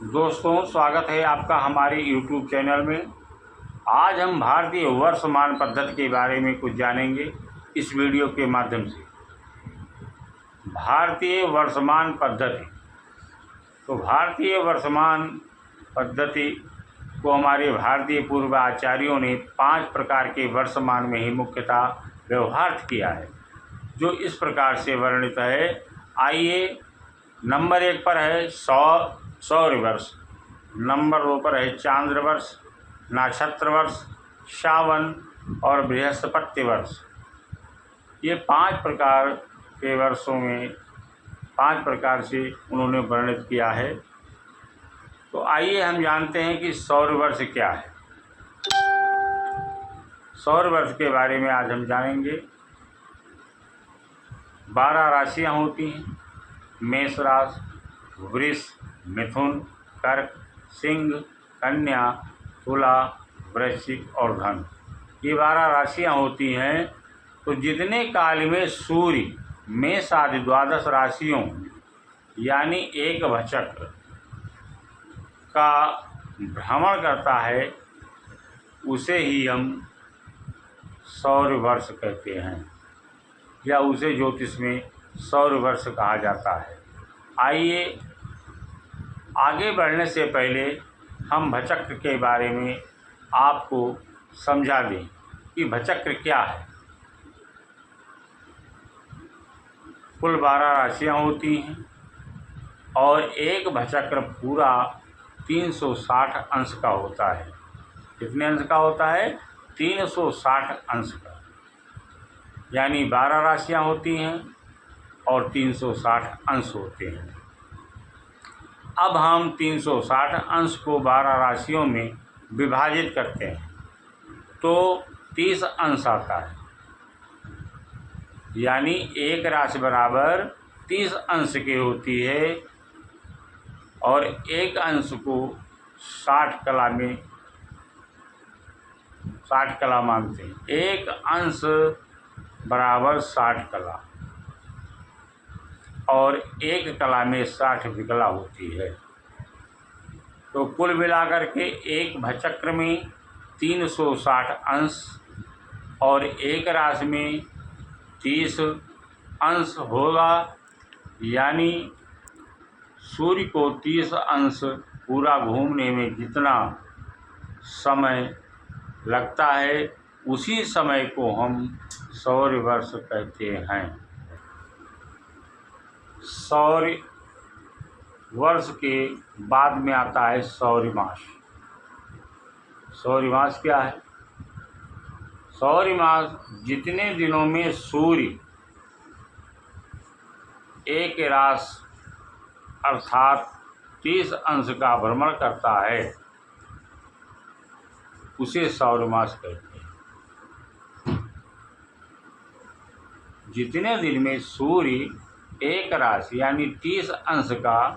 दोस्तों, स्वागत है आपका हमारे YouTube चैनल में। आज हम भारतीय वर्षमान पद्धति के बारे में कुछ जानेंगे इस वीडियो के माध्यम से। भारतीय वर्षमान पद्धति। तो भारतीय वर्षमान पद्धति को हमारे भारतीय पूर्व आचार्यों ने 5 प्रकार के वर्षमान में ही मुख्यतः व्यवहार किया है, जो इस प्रकार से वर्णित है। आइए, नंबर 1 पर है सौर वर्ष, नंबर 2 पर है चांद्र वर्ष, नक्षत्र वर्ष, श्रावण और बृहस्पति वर्ष। ये 5 प्रकार के वर्षों में 5 प्रकार से उन्होंने वर्णित किया है। तो आइए हम जानते हैं कि सौर वर्ष क्या है। सौर वर्ष के बारे में आज हम जानेंगे। 12 राशियाँ होती हैं: मेष राशि, वृष, मिथुन, कर्क, सिंह, कन्या, तुला, वृश्चिक और धन। ये 12 राशियाँ होती हैं। तो जितने काल में सूर्य मेष आदि 12 राशियों यानी एक भचक्र का भ्रमण करता है, उसे ही हम सौर वर्ष कहते हैं, या उसे ज्योतिष में सौर वर्ष कहा जाता है। आइए, आगे बढ़ने से पहले हम भचक्र के बारे में आपको समझा दें कि भचक्र क्या है। कुल 12 राशियाँ होती हैं और एक भचक्र पूरा 360 अंश का होता है। कितने अंश का होता है? 360 अंश का, यानी 12 राशियाँ होती हैं और 360 अंश होते हैं। अब हम 360 अंश को 12 राशियों में विभाजित करते हैं तो 30 अंश आता है, यानी एक राशि बराबर 30 अंश की होती है। और एक अंश को 60 कला मानते हैं। एक अंश बराबर 60 कला और एक कला में 60 विकला होती है। तो कुल मिलाकर के एक भचक्र में 360 अंश और एक राशि में 30 अंश होगा, यानी सूर्य को 30 अंश पूरा घूमने में जितना समय लगता है, उसी समय को हम सौर वर्ष कहते हैं। सौर वर्ष के बाद में आता है सौरमास। सौरमास क्या है? सौरमास जितने दिनों में सूर्य एक राशि अर्थात 30 अंश का भ्रमण करता है, उसे सौरमास कहते हैं। जितने दिन में सूर्य एक राशि यानी 30 अंश का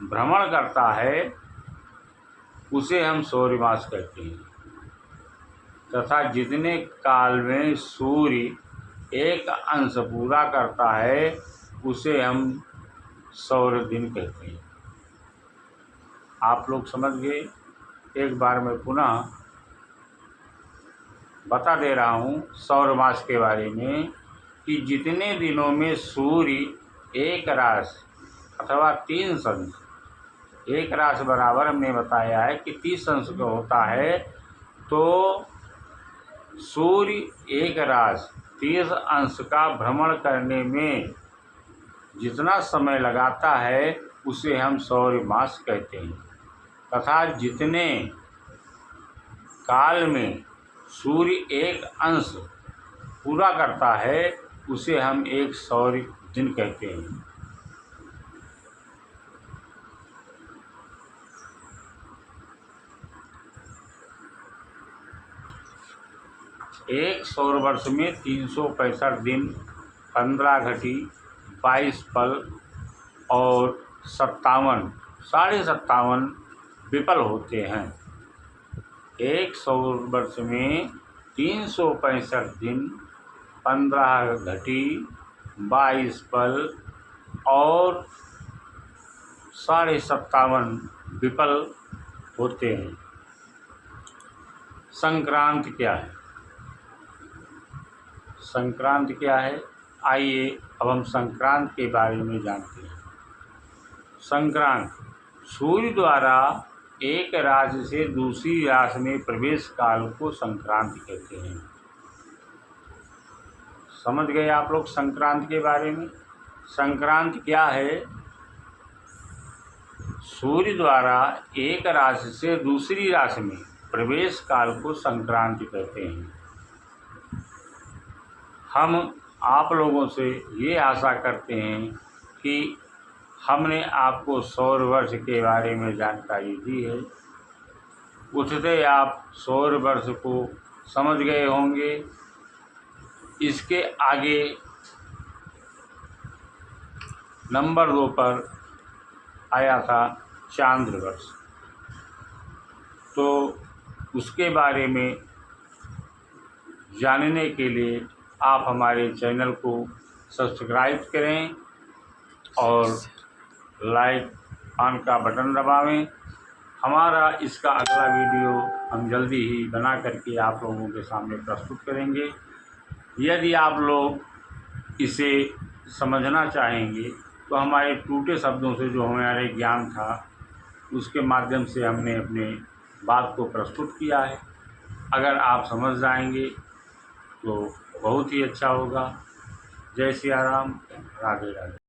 भ्रमण करता है, उसे हम सौरमास कहते हैं। तथा जितने काल में सूर्य एक अंश पूरा करता है, उसे हम सौर दिन कहते हैं। आप लोग समझ गए? एक बार मैं पुनः बता दे रहा हूँ सौर मास के बारे में कि जितने दिनों में सूर्य एक राशि अथवा 3 अंश, एक राशि बराबर हमने बताया है कि 30 अंश का होता है। तो सूर्य एक राशि 30 अंश का भ्रमण करने में जितना समय लगाता है, उसे हम सौर मास कहते हैं। तथा जितने काल में सूर्य एक अंश पूरा करता है, उसे हम एक सौर दिन कहते हैं। एक सौर वर्ष में 365 दिन, 15 घटी, 22 पल और 57.57 विपल होते हैं। एक सौर वर्ष में 365 दिन, 15 घटी, 22 पल और 57.5 विफल होते हैं। संक्रांति क्या है? संक्रांति क्या है? आइए अब हम संक्रांति के बारे में जानते हैं। संक्रांति सूर्य द्वारा एक राशि से दूसरी राशि में प्रवेश काल को संक्रांति कहते हैं। समझ गए आप लोग संक्रांति के बारे में? संक्रांति क्या है? सूर्य द्वारा एक राशि से दूसरी राशि में प्रवेश काल को संक्रांति कहते हैं। हम आप लोगों से ये आशा करते हैं कि हमने आपको सौर वर्ष के बारे में जानकारी दी है, उससे आप सौर वर्ष को समझ गए होंगे। इसके आगे नंबर 2 पर आया था चांद्र वर्ष, तो उसके बारे में जानने के लिए आप हमारे चैनल को सब्सक्राइब करें और लाइक ऑन का बटन दबावें। हमारा इसका अगला वीडियो हम जल्दी ही बना करके आप लोगों के सामने प्रस्तुत करेंगे। यदि आप लोग इसे समझना चाहेंगे तो हमारे टूटे शब्दों से जो हमारे ज्ञान था उसके माध्यम से हमने अपने बात को प्रस्तुत किया है। अगर आप समझ जाएंगे तो बहुत ही अच्छा होगा। जय सिया राम, राधे राधे।